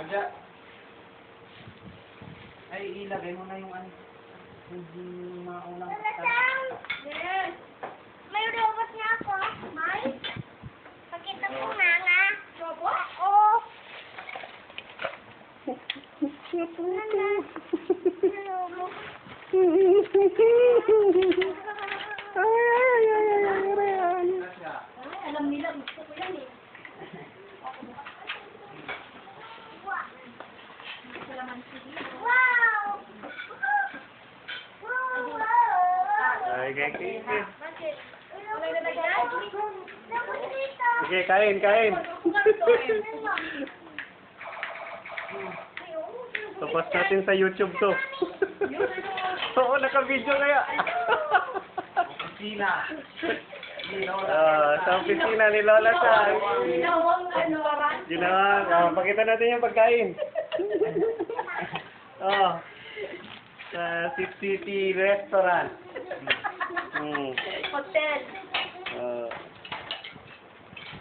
Adya. Ay, ilagay mo na yung ano. Yung mga unang Yes. May robot niya ako. May? Pakita mo nga. Robot? Oo. Alam nila, gusto ko yan eh. Wow! Sige, kain. Tapos natin sa YouTube to. Oo, naka-video kaya. opisina. Sa opisina ni Lola San. Ginawa. Pakita natin yung pagkain. Sa City Restaurant. Hotel.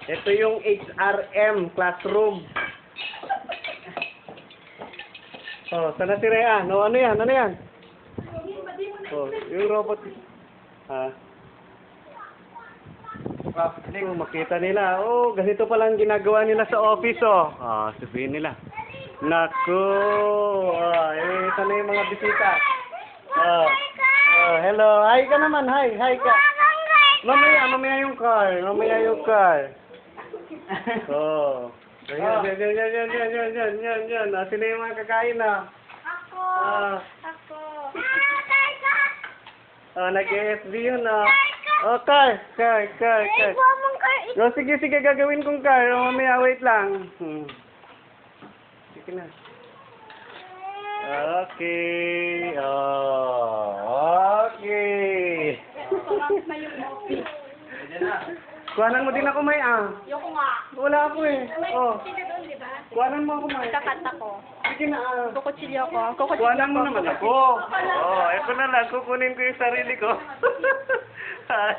Ito yung HRM classroom. Sana si Rhea. Ano yan? Yung robot. Makita nila. Ganito palang ginagawa nila sa office, sabihin nila. Naku! Sana yung mga bisita. Hello. Hi ka naman. Hi ka. Mamaya yung car. Yan. Sino yung mga kakain na? Ako. Nag-ASB yun car. Sige, gagawin kong car. Mamaya, wait lang. Sige na. Okay. Okay. Kuhanan mo din ako, May, Yoko nga. Wala ako eh. Sino doon, di ba? Kuhanan mo ako, May. Kakanta ko. Sige na, Kukutsilyo ko. Kuhanan mo naman ako. Ito na lang. Kukunin ko yung sarili ko. Kar.